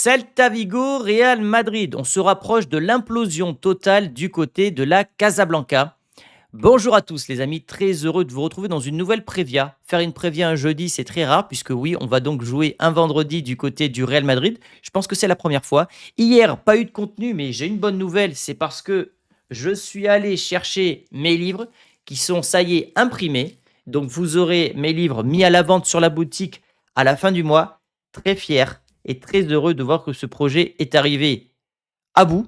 Celta Vigo, Real Madrid. On se rapproche de l'implosion totale du côté de la Casablanca. Bonjour à tous les amis, très heureux de vous retrouver dans une nouvelle Prévia. Faire une Prévia un jeudi, c'est très rare puisque oui, on va donc jouer un vendredi du côté du Real Madrid. Je pense que c'est la première fois. Hier, pas eu de contenu, mais j'ai une bonne nouvelle, c'est parce que je suis allé chercher mes livres qui sont, ça y est, imprimés. Donc vous aurez mes livres mis à la vente sur la boutique à la fin du mois. Très fier et très heureux de voir que ce projet est arrivé à bout.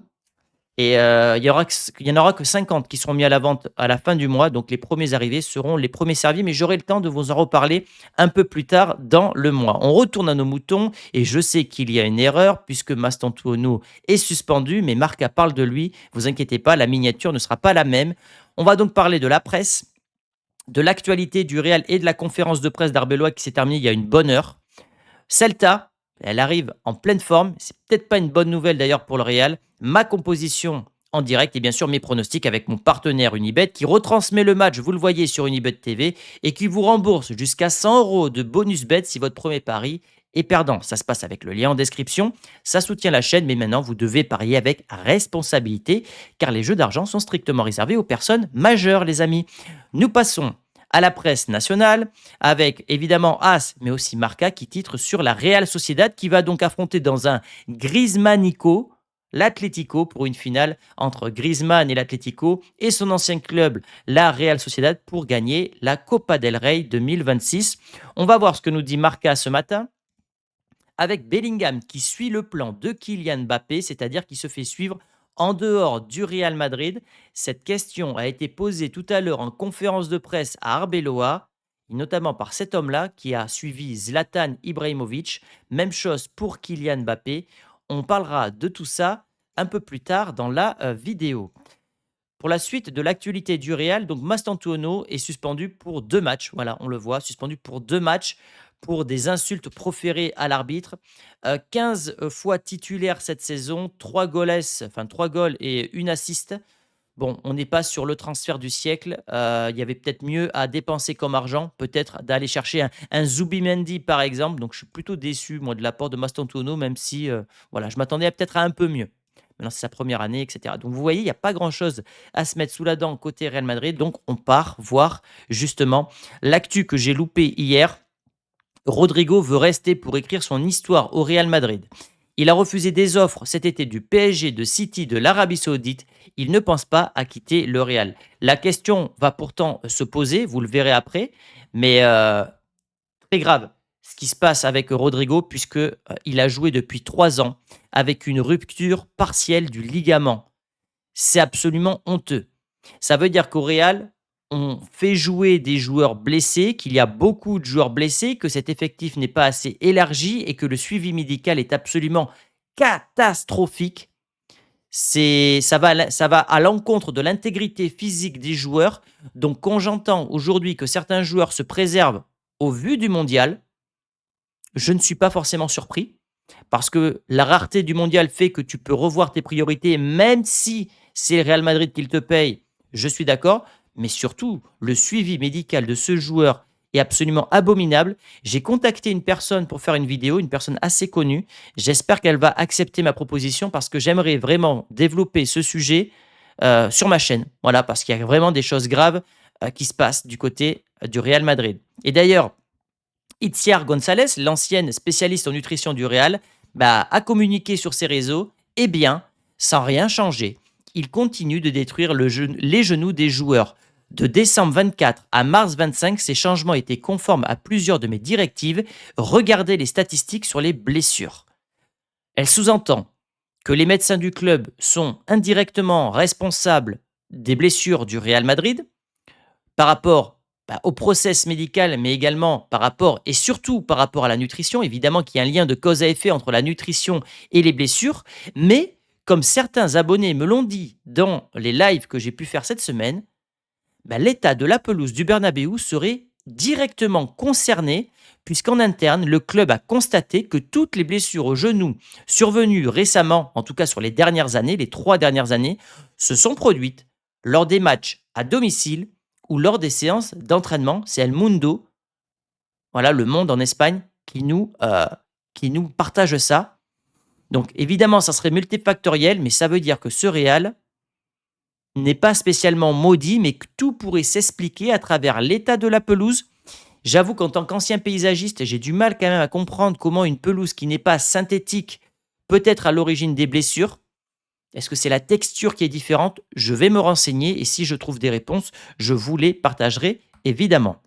Et il y en aura que 50 qui seront mis à la vente à la fin du mois. Donc les premiers arrivés seront les premiers servis. Mais j'aurai le temps de vous en reparler un peu plus tard dans le mois. On retourne à nos moutons. Et je sais qu'il y a une erreur puisque Mastantuono est suspendu. Mais Marca parle de lui. Vous inquiétez pas, la miniature ne sera pas la même. On va donc parler de la presse, de l'actualité du Real et de la conférence de presse d'Arbeloa qui s'est terminée il y a une bonne heure. Celta, elle arrive en pleine forme. C'est peut-être pas une bonne nouvelle d'ailleurs pour le Real. Ma composition en direct et bien sûr mes pronostics avec mon partenaire Unibet qui retransmet le match, vous le voyez sur Unibet TV, et qui vous rembourse jusqu'à 100 € de bonus bet si votre premier pari est perdant. Ça se passe avec le lien en description. Ça soutient la chaîne, mais maintenant vous devez parier avec responsabilité car les jeux d'argent sont strictement réservés aux personnes majeures, les amis. Nous passons à la presse nationale, avec évidemment As, mais aussi Marca, qui titre sur la Real Sociedad, qui va donc affronter dans un Griezmannico l'Atlético pour une finale entre Griezmann et l'Atlético et son ancien club, la Real Sociedad, pour gagner la Copa del Rey 2026. On va voir ce que nous dit Marca ce matin, avec Bellingham qui suit le plan de Kylian Mbappé, c'est-à-dire qui se fait suivre en dehors du Real Madrid. Cette question a été posée tout à l'heure en conférence de presse à Arbeloa, notamment par cet homme-là qui a suivi Zlatan Ibrahimovic. Même chose pour Kylian Mbappé. On parlera de tout ça un peu plus tard dans la vidéo. Pour la suite de l'actualité du Real, donc Mastantuono est suspendu pour 2 matchs. Voilà, on le voit, suspendu pour 2 matchs pour des insultes proférées à l'arbitre. 15 fois titulaire cette saison, 3 goals et une assist. Bon, on n'est pas sur le transfert du siècle. Il y avait peut-être mieux à dépenser comme argent, peut-être d'aller chercher un Zubimendi par exemple. Donc je suis plutôt déçu moi de l'apport de Mastantuono, même si voilà, je m'attendais peut-être à un peu mieux. Maintenant, c'est sa première année, etc. Donc, vous voyez, il n'y a pas grand-chose à se mettre sous la dent côté Real Madrid. Donc, on part voir justement l'actu que j'ai loupé hier. Rodrigo veut rester pour écrire son histoire au Real Madrid. Il a refusé des offres cet été du PSG, de City, de l'Arabie Saoudite. Il ne pense pas à quitter le Real. La question va pourtant se poser, vous le verrez après, mais très grave ce qui se passe avec Rodrigo puisque il a joué depuis 3 ans avec une rupture partielle du ligament. C'est absolument honteux. Ça veut dire qu'au Real, on fait jouer des joueurs blessés, qu'il y a beaucoup de joueurs blessés, que cet effectif n'est pas assez élargi et que le suivi médical est absolument catastrophique. Ça va à l'encontre de l'intégrité physique des joueurs. Donc quand j'entends aujourd'hui que certains joueurs se préservent au vu du mondial, je ne suis pas forcément surpris parce que la rareté du mondial fait que tu peux revoir tes priorités, même si c'est le Real Madrid qui te paye. Je suis d'accord, mais surtout, le suivi médical de ce joueur est absolument abominable. J'ai contacté une personne pour faire une vidéo, une personne assez connue. J'espère qu'elle va accepter ma proposition parce que j'aimerais vraiment développer ce sujet sur ma chaîne. Voilà, parce qu'il y a vraiment des choses graves qui se passent du côté du Real Madrid. Et d'ailleurs, Itziar Gonzalez, l'ancienne spécialiste en nutrition du Real, a communiqué sur ses réseaux. Eh bien, sans rien changer, il continue de détruire les genoux des joueurs. De décembre 24 à mars 25, ces changements étaient conformes à plusieurs de mes directives. Regardez les statistiques sur les blessures. Elle sous-entend que les médecins du club sont indirectement responsables des blessures du Real Madrid par rapport au process médical, mais également par rapport et surtout par rapport à la nutrition. Évidemment qu'il y a un lien de cause à effet entre la nutrition et les blessures, mais comme certains abonnés me l'ont dit dans les lives que j'ai pu faire cette semaine, l'état de la pelouse du Bernabéu serait directement concerné puisqu'en interne, le club a constaté que toutes les blessures au genou survenues récemment, en tout cas sur les dernières années, les 3 dernières années, se sont produites lors des matchs à domicile ou lors des séances d'entraînement. C'est El Mundo, voilà, Le Monde en Espagne, qui nous partage ça. Donc évidemment, ça serait multifactoriel, mais ça veut dire que ce Real n'est pas spécialement maudit, mais que tout pourrait s'expliquer à travers l'état de la pelouse. J'avoue qu'en tant qu'ancien paysagiste, j'ai du mal quand même à comprendre comment une pelouse qui n'est pas synthétique peut être à l'origine des blessures. Est-ce que c'est la texture qui est différente? Je vais me renseigner et si je trouve des réponses, je vous les partagerai évidemment.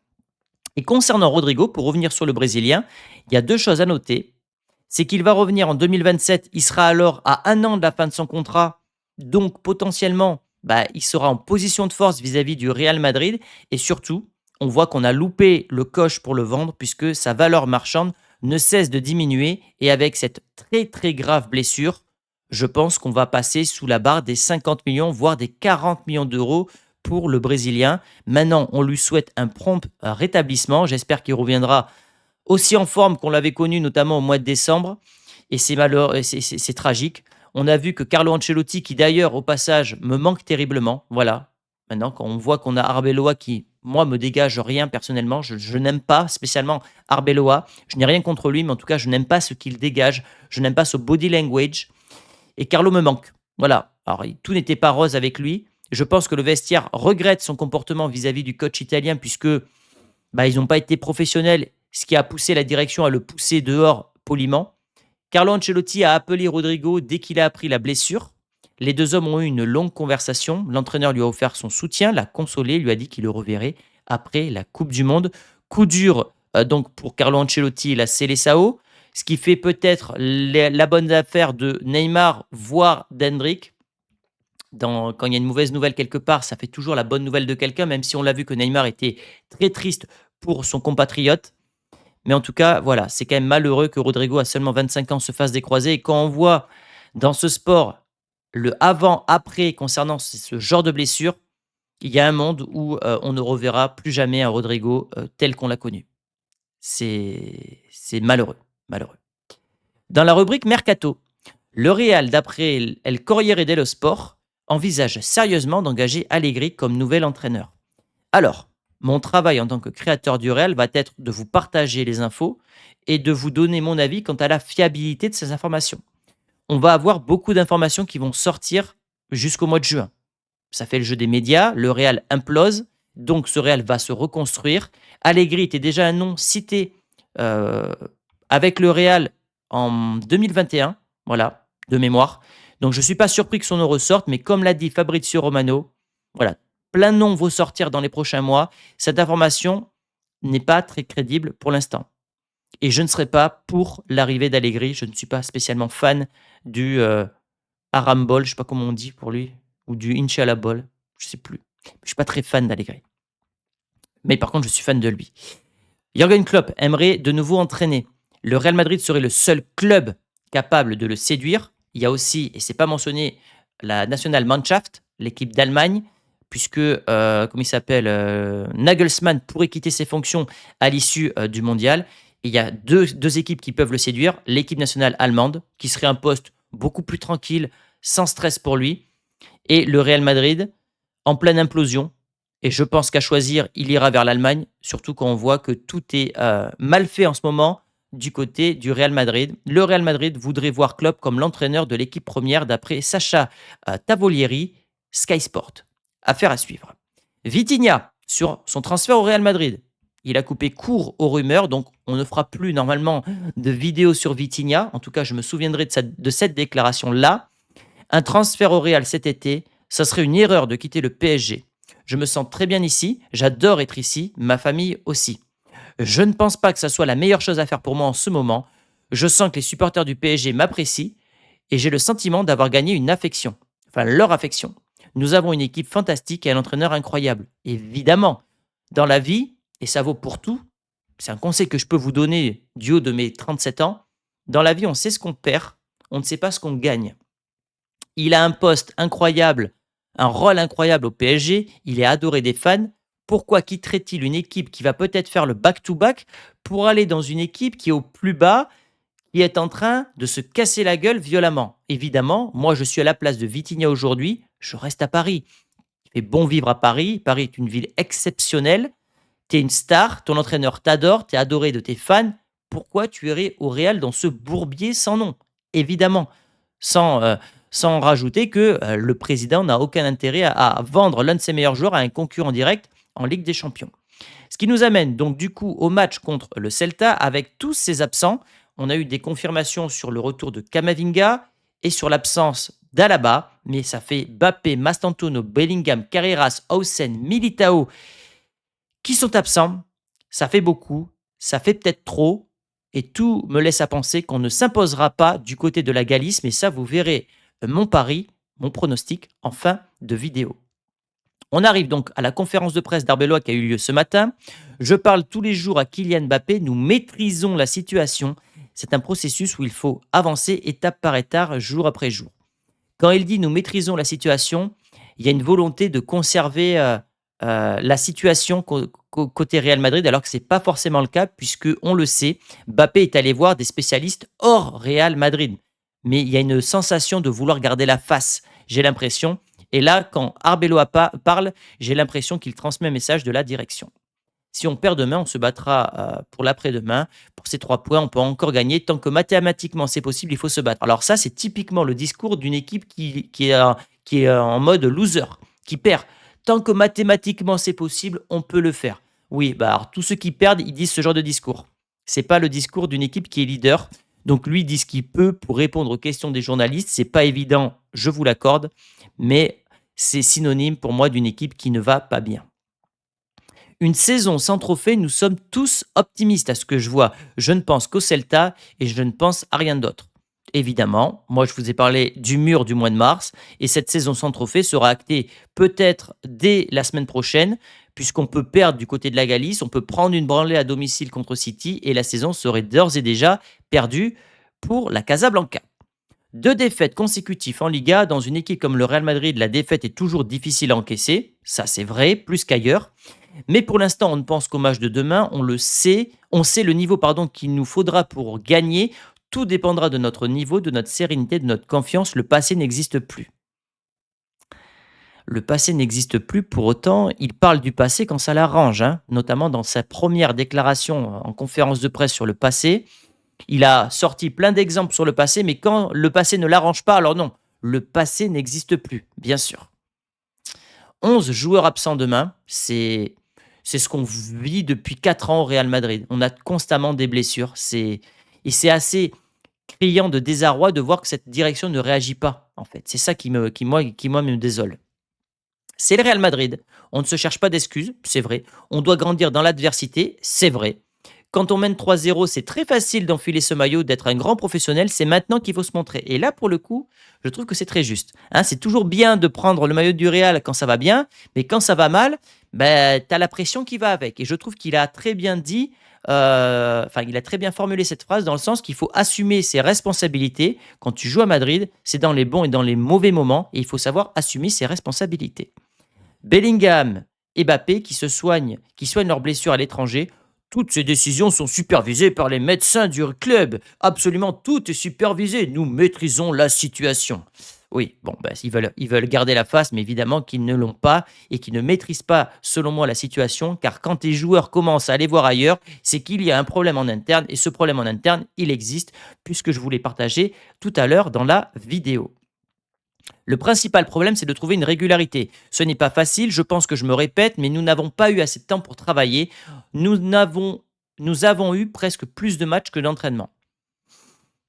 Et concernant Rodrigo, pour revenir sur le Brésilien, il y a deux choses à noter. C'est qu'il va revenir en 2027, il sera alors à un an de la fin de son contrat, donc potentiellement, il sera en position de force vis-à-vis du Real Madrid. Et surtout, on voit qu'on a loupé le coche pour le vendre puisque sa valeur marchande ne cesse de diminuer. Et avec cette très très grave blessure, je pense qu'on va passer sous la barre des 50 millions, voire des 40 millions d'euros pour le Brésilien. Maintenant, on lui souhaite un prompt rétablissement. J'espère qu'il reviendra aussi en forme qu'on l'avait connu notamment au mois de décembre. Et c'est malheureux, et c'est tragique. On a vu que Carlo Ancelotti, qui d'ailleurs au passage me manque terriblement, voilà. Maintenant, quand on voit qu'on a Arbeloa qui, moi, me dégage rien personnellement, je n'aime pas spécialement Arbeloa. Je n'ai rien contre lui, mais en tout cas, je n'aime pas ce qu'il dégage. Je n'aime pas ce body language. Et Carlo me manque. Voilà. Alors, tout n'était pas rose avec lui. Je pense que le vestiaire regrette son comportement vis-à-vis du coach italien, puisque ils n'ont pas été professionnels, ce qui a poussé la direction à le pousser dehors poliment. Carlo Ancelotti a appelé Rodrigo dès qu'il a appris la blessure. Les deux hommes ont eu une longue conversation. L'entraîneur lui a offert son soutien, l'a consolé, lui a dit qu'il le reverrait après la Coupe du Monde. Coup dur donc pour Carlo Ancelotti et la Seleção, ce qui fait peut-être la bonne affaire de Neymar, voire d'Hendrick. Quand il y a une mauvaise nouvelle quelque part, ça fait toujours la bonne nouvelle de quelqu'un, même si on l'a vu que Neymar était très triste pour son compatriote. Mais en tout cas, voilà, c'est quand même malheureux que Rodrigo, à seulement 25 ans, se fasse des croisés. Et quand on voit dans ce sport le avant-après concernant ce genre de blessure, il y a un monde où on ne reverra plus jamais un Rodrigo tel qu'on l'a connu. C'est malheureux, malheureux. Dans la rubrique Mercato, le Real, d'après El Corriere dello Sport, envisage sérieusement d'engager Allegri comme nouvel entraîneur. Alors, mon travail en tant que créateur du Real va être de vous partager les infos et de vous donner mon avis quant à la fiabilité de ces informations. On va avoir beaucoup d'informations qui vont sortir jusqu'au mois de juin. Ça fait le jeu des médias, le Real implose, donc ce Real va se reconstruire. Allegri était déjà un nom cité euh, avec le Real en 2021, voilà, de mémoire. Donc je ne suis pas surpris que son nom ressorte, mais comme l'a dit Fabrizio Romano, voilà, plein de noms vont sortir dans les prochains mois. Cette information n'est pas très crédible pour l'instant. Et je ne serai pas pour l'arrivée d'Allegri. Je ne suis pas spécialement fan du Arambol, je ne sais pas comment on dit pour lui, ou du Inshallah Ball, je ne sais plus. Je ne suis pas très fan d'Allegri. Mais par contre, je suis fan de lui. Jürgen Klopp aimerait de nouveau entraîner. Le Real Madrid serait le seul club capable de le séduire. Il y a aussi, et c'est pas mentionné, la National Mannschaft, l'équipe d'Allemagne, puisque, comment il s'appelle, Nagelsmann pourrait quitter ses fonctions à l'issue du mondial. Et il y a deux équipes qui peuvent le séduire. L'équipe nationale allemande, qui serait un poste beaucoup plus tranquille, sans stress pour lui. Et le Real Madrid, en pleine implosion. Et je pense qu'à choisir, il ira vers l'Allemagne, surtout quand on voit que tout est mal fait en ce moment du côté du Real Madrid. Le Real Madrid voudrait voir Klopp comme l'entraîneur de l'équipe première d'après Sacha Tavolieri, Sky Sport. Affaire à suivre. Vitinha, sur son transfert au Real Madrid. Il a coupé court aux rumeurs, donc on ne fera plus normalement de vidéos sur Vitinha. En tout cas, je me souviendrai de cette déclaration-là. Un transfert au Real cet été, ça serait une erreur de quitter le PSG. Je me sens très bien ici, j'adore être ici, ma famille aussi. Je ne pense pas que ça soit la meilleure chose à faire pour moi en ce moment. Je sens que les supporters du PSG m'apprécient et j'ai le sentiment d'avoir gagné une affection. Enfin, leur affection. Nous avons une équipe fantastique et un entraîneur incroyable. Évidemment, dans la vie, et ça vaut pour tout, c'est un conseil que je peux vous donner du haut de mes 37 ans, dans la vie, on sait ce qu'on perd, on ne sait pas ce qu'on gagne. Il a un poste incroyable, un rôle incroyable au PSG, il est adoré des fans. Pourquoi quitterait-il une équipe qui va peut-être faire le back-to-back pour aller dans une équipe qui est au plus bas, qui est en train de se casser la gueule violemment? Évidemment, moi je suis à la place de Vitinha aujourd'hui, je reste à Paris. Il fait bon vivre à Paris, Paris est une ville exceptionnelle, tu es une star, ton entraîneur t'adore, tu es adoré de tes fans. Pourquoi tu irais au Real dans ce bourbier sans nom? évidemment. Sans, sans rajouter que, le président n'a aucun intérêt à vendre l'un de ses meilleurs joueurs à un concurrent direct en Ligue des Champions. Ce qui nous amène donc du coup au match contre le Celta avec tous ces absents. On a eu des confirmations sur le retour de Camavinga et sur l'absence d'Alaba, mais ça fait Bappé, Mastantuono, Bellingham, Carreras, Hausen, Militao qui sont absents. Ça fait beaucoup, ça fait peut-être trop, et tout me laisse à penser qu'on ne s'imposera pas du côté de la Galice, mais ça vous verrez mon pari, mon pronostic en fin de vidéo. On arrive donc à la conférence de presse d'Arbelois qui a eu lieu ce matin. Je parle tous les jours à Kylian Mbappé. Nous maîtrisons la situation. C'est un processus où il faut avancer étape par étape, jour après jour. Quand il dit nous maîtrisons la situation, il y a une volonté de conserver la situation côté Real Madrid, alors que ce n'est pas forcément le cas, puisque on le sait, Mbappé est allé voir des spécialistes hors Real Madrid. Mais il y a une sensation de vouloir garder la face, j'ai l'impression. Et là, quand Arbeloa parle, j'ai l'impression qu'il transmet un message de la direction. Si on perd demain, on se battra pour l'après-demain. Pour ces 3 points, on peut encore gagner. Tant que mathématiquement c'est possible, il faut se battre. Alors ça, c'est typiquement le discours d'une équipe qui est en mode loser, qui perd. Tant que mathématiquement c'est possible, on peut le faire. Oui, bah alors, tous ceux qui perdent, ils disent ce genre de discours. C'est pas le discours d'une équipe qui est leader. Donc lui il dit ce qu'il peut pour répondre aux questions des journalistes. C'est pas évident, je vous l'accorde, mais c'est synonyme pour moi d'une équipe qui ne va pas bien. Une saison sans trophée, nous sommes tous optimistes à ce que je vois. Je ne pense qu'au Celta et je ne pense à rien d'autre. Évidemment, moi je vous ai parlé du mur du mois de mars et cette saison sans trophée sera actée peut-être dès la semaine prochaine puisqu'on peut perdre du côté de la Galice, on peut prendre une branlée à domicile contre City et la saison serait d'ores et déjà perdue pour la Casablanca. 2 défaites consécutives en Liga, dans une équipe comme le Real Madrid, la défaite est toujours difficile à encaisser, ça c'est vrai, plus qu'ailleurs. Mais pour l'instant, on ne pense qu'au match de demain, on sait le niveau qu'il nous faudra pour gagner. Tout dépendra de notre niveau, de notre sérénité, de notre confiance. Le passé n'existe plus. Le passé n'existe plus, pour autant, il parle du passé quand ça l'arrange, hein, notamment dans sa première déclaration en conférence de presse sur le passé. Il a sorti plein d'exemples sur le passé, mais quand le passé ne l'arrange pas, alors non, le passé n'existe plus, bien sûr. 11 joueurs absents demain, c'est ce qu'on vit depuis 4 ans au Real Madrid. On a constamment des blessures. Et c'est assez criant de désarroi de voir que cette direction ne réagit pas, en fait. C'est ça qui moi, me désole. C'est le Real Madrid. On ne se cherche pas d'excuses, c'est vrai. On doit grandir dans l'adversité, c'est vrai. Quand on mène 3-0, c'est très facile d'enfiler ce maillot, d'être un grand professionnel. C'est maintenant qu'il faut se montrer. Et là, pour le coup, je trouve que c'est très juste. Hein, c'est toujours bien de prendre le maillot du Real quand ça va bien, mais quand ça va mal, ben, tu as la pression qui va avec. Et je trouve qu'il a très bien dit, il a très bien formulé cette phrase dans le sens qu'il faut assumer ses responsabilités. Quand tu joues à Madrid, c'est dans les bons et dans les mauvais moments, et il faut savoir assumer ses responsabilités. Bellingham et Mbappé qui soignent leurs blessures à l'étranger. Toutes ces décisions sont supervisées par les médecins du club. Absolument tout est supervisé. Nous maîtrisons la situation. Oui, bon, ben, ils veulent garder la face, mais évidemment qu'ils ne l'ont pas et qu'ils ne maîtrisent pas, selon moi, la situation. Car quand les joueurs commencent à aller voir ailleurs, c'est qu'il y a un problème en interne. Et ce problème en interne, il existe, puisque je vous l'ai partagé tout à l'heure dans la vidéo. Le principal problème, c'est de trouver une régularité. Ce n'est pas facile, je pense que je me répète, mais nous n'avons pas eu assez de temps pour travailler. Nous avons eu presque plus de matchs que d'entraînements.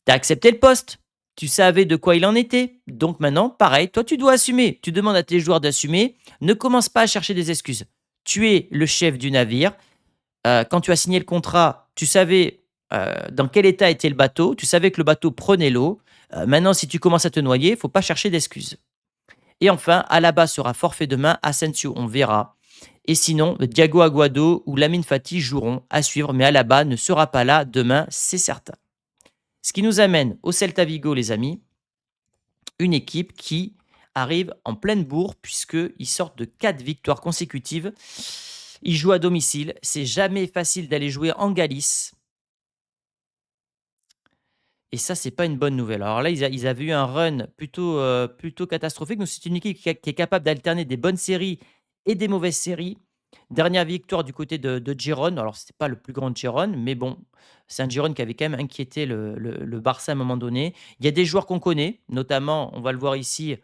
Tu as accepté le poste, tu savais de quoi il en était. Donc maintenant, pareil, toi tu dois assumer. Tu demandes à tes joueurs d'assumer. Ne commence pas à chercher des excuses. Tu es le chef du navire. Quand tu as signé le contrat, tu savais dans quel état était le bateau. Tu savais que le bateau prenait l'eau. Maintenant, si tu commences à te noyer, il ne faut pas chercher d'excuses. Et enfin, Alaba sera forfait demain. Asensio, on verra. Et sinon, Thiago Aguado ou Lamine Fati joueront à suivre, mais Alaba ne sera pas là demain, c'est certain. Ce qui nous amène au Celta Vigo, les amis, une équipe qui arrive en pleine bourre puisqu'ils sortent de 4 victoires consécutives. Ils jouent à domicile. C'est jamais facile d'aller jouer en Galice. Et ça, c'est pas une bonne nouvelle. Alors là, ils avaient eu un run plutôt catastrophique. Donc, c'est une équipe qui est capable d'alterner des bonnes séries et des mauvaises séries. Dernière victoire du côté de Girone. Alors, c'était pas le plus grand de Girone, mais bon, c'est un Girone qui avait quand même inquiété le Barça à un moment donné. Il y a des joueurs qu'on connaît, notamment, on va le voir ici,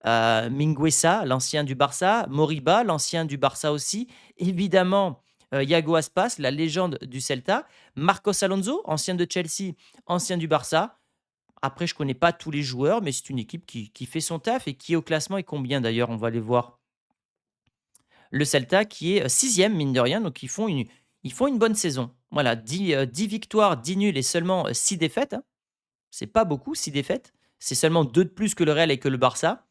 Mingueza, l'ancien du Barça, Moriba, l'ancien du Barça aussi, évidemment, Iago Aspas, la légende du Celta, Marcos Alonso, ancien de Chelsea, ancien du Barça. Après, je connais pas tous les joueurs, mais c'est une équipe qui fait son taf et qui est au classement et combien d'ailleurs? On va aller voir. Le Celta qui est, 6e mine de rien, donc ils font une bonne saison. Voilà, 10 victoires, 10 nuls et seulement, 6 défaites, hein. C'est pas beaucoup 6 défaites. C'est seulement 2 de plus que le Real et que le Barça.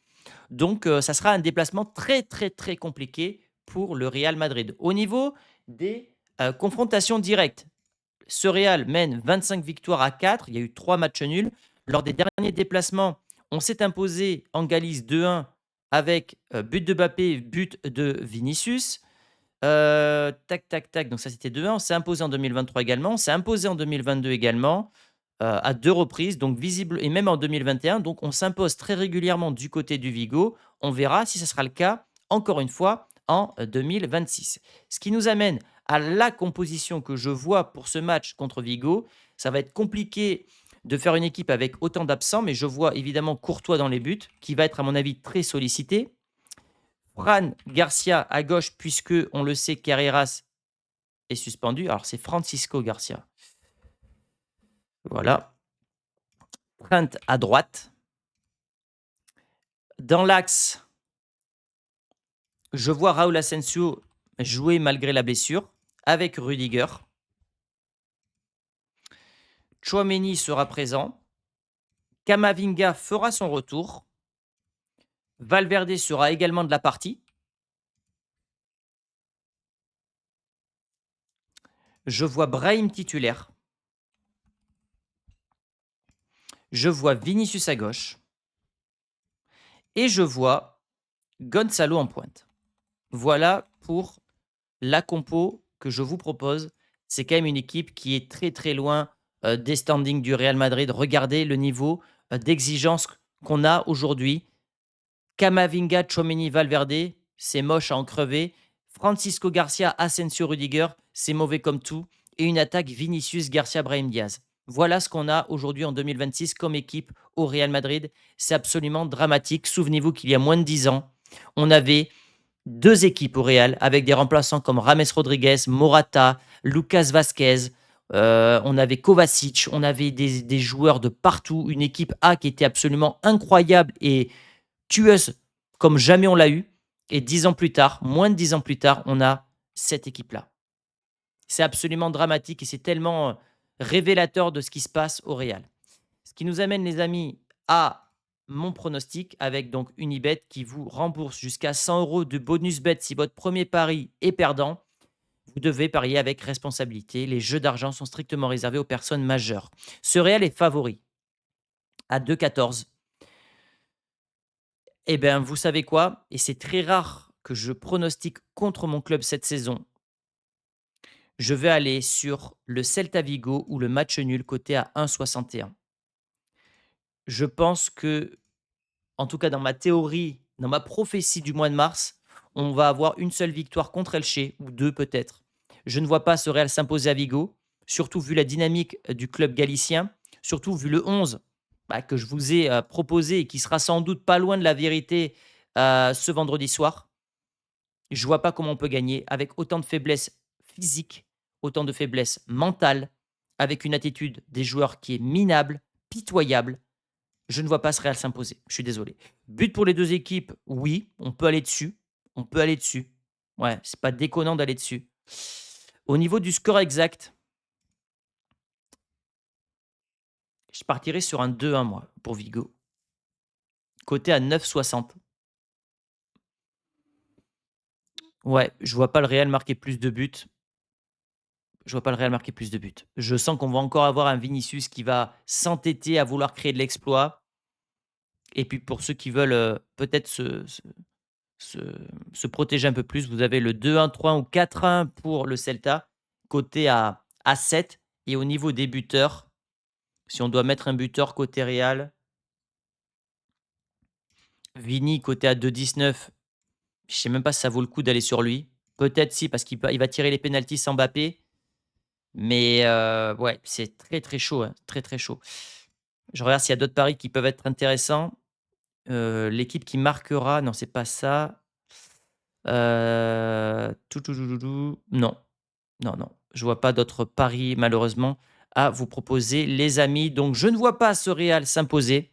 Donc, ça sera un déplacement très, très, très compliqué pour le Real Madrid. Au niveau des, confrontations directes, ce Real mène 25 victoires à 4. Il y a eu 3 matchs nuls. Lors des derniers déplacements, on s'est imposé en Galice 2-1 avec, but de Mbappé, but de Vinicius. Tac, tac, tac, donc ça c'était 2-1. On s'est imposé en 2023 également. On s'est imposé en 2022 également, à 2 reprises, donc visible et même en 2021. Donc on s'impose très régulièrement du côté du Vigo. On verra si ce sera le cas, encore une fois, en 2026. Ce qui nous amène à la composition que je vois pour ce match contre Vigo. Ça va être compliqué de faire une équipe avec autant d'absents, mais je vois évidemment Courtois dans les buts, qui va être à mon avis très sollicité. Fran Garcia à gauche, puisque on le sait, Carreras est suspendu. Alors c'est Francisco Garcia. Voilà. Trent à droite. Dans l'axe, je vois Raúl Asensio jouer malgré la blessure avec Rudiger. Tchouaméni sera présent. Camavinga fera son retour. Valverde sera également de la partie. Je vois Brahim titulaire. Je vois Vinicius à gauche. Et je vois Gonzalo en pointe. Voilà pour la compo que je vous propose. C'est quand même une équipe qui est très très loin des standings du Real Madrid. Regardez le niveau d'exigence qu'on a aujourd'hui. Camavinga, Tchouaméni, Valverde, c'est moche à en crever. Francisco Garcia, Asensio, Rudiger, c'est mauvais comme tout. Et une attaque Vinicius, Garcia, Brahim Diaz. Voilà ce qu'on a aujourd'hui en 2026 comme équipe au Real Madrid. C'est absolument dramatique. Souvenez-vous qu'il y a moins de 10 ans, on avait 2 équipes au Real avec des remplaçants comme Rames Rodriguez, Morata, Lucas Vasquez. On avait Kovacic, on avait des joueurs de partout. Une équipe A qui était absolument incroyable et tueuse comme jamais on l'a eu. Et 10 ans plus tard, moins de 10 ans plus tard, on a cette équipe-là. C'est absolument dramatique et c'est tellement révélateur de ce qui se passe au Real. Ce qui nous amène, les amis, à mon pronostic avec donc Unibet qui vous rembourse jusqu'à 100 euros de bonus bet si votre premier pari est perdant. Vous devez parier avec responsabilité. Les jeux d'argent sont strictement réservés aux personnes majeures. Ce Real est favori à 2,14. Eh bien, vous savez quoi? Et c'est très rare que je pronostique contre mon club cette saison. Je vais aller sur le Celta Vigo ou le match nul coté à 1,61. Je pense que, en tout cas dans ma théorie, dans ma prophétie du mois de mars, on va avoir une seule victoire contre Elche, ou 2 peut-être. Je ne vois pas ce Real s'imposer à Vigo, surtout vu la dynamique du club galicien, surtout vu le 11 que je vous ai proposé et qui sera sans doute pas loin de la vérité ce vendredi soir. Je vois pas comment on peut gagner avec autant de faiblesses physiques, autant de faiblesses mentales, avec une attitude des joueurs qui est minable, pitoyable. Je ne vois pas ce Real s'imposer. Je suis désolé. But pour les 2 équipes, oui, on peut aller dessus. On peut aller dessus. Ouais, c'est pas déconnant d'aller dessus. Au niveau du score exact, je partirais sur un 2-1 moi, pour Vigo. Coté à 9,60. Ouais, je vois pas le Real marquer plus de buts. Je vois pas le Real marquer plus de buts. Je sens qu'on va encore avoir un Vinicius qui va s'entêter à vouloir créer de l'exploit. Et puis pour ceux qui veulent, peut-être se se protéger un peu plus, vous avez le 2-1, 3-1 ou 4-1 pour le Celta, coté à 7. Et au niveau des buteurs, si on doit mettre un buteur côté Real, Vini coté à 2,19, je sais même pas si ça vaut le coup d'aller sur lui. Peut-être si, parce qu'il va tirer les pénaltys sans Mbappé, mais ouais, c'est très, très chaud, hein, très, très chaud. Je regarde s'il y a d'autres paris qui peuvent être intéressants. L'équipe qui marquera, non, c'est pas ça. Non, non, non, je vois pas d'autres paris malheureusement à vous proposer les amis. Donc je ne vois pas ce Real s'imposer.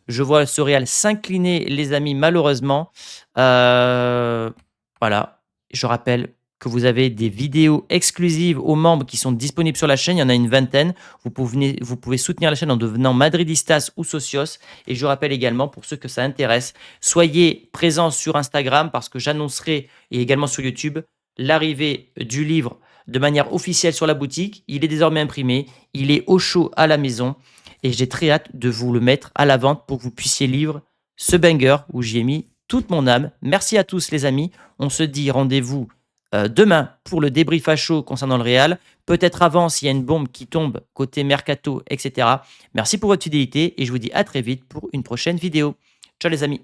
Je vois ce Real s'incliner les amis malheureusement. Heu, voilà, je rappelle que vous avez des vidéos exclusives aux membres qui sont disponibles sur la chaîne, il y en a une vingtaine. Vous pouvez soutenir la chaîne en devenant madridistas ou socios et je rappelle également pour ceux que ça intéresse, soyez présents sur Instagram parce que j'annoncerai et également sur YouTube l'arrivée du livre de manière officielle sur la boutique. Il est désormais imprimé, il est au chaud à la maison et j'ai très hâte de vous le mettre à la vente pour que vous puissiez lire ce banger où j'y ai mis toute mon âme. Merci à tous les amis. On se dit rendez-vous demain pour le débrief à chaud concernant le Real. Peut-être avant s'il y a une bombe qui tombe côté mercato, etc. Merci pour votre fidélité et je vous dis à très vite pour une prochaine vidéo. Ciao les amis.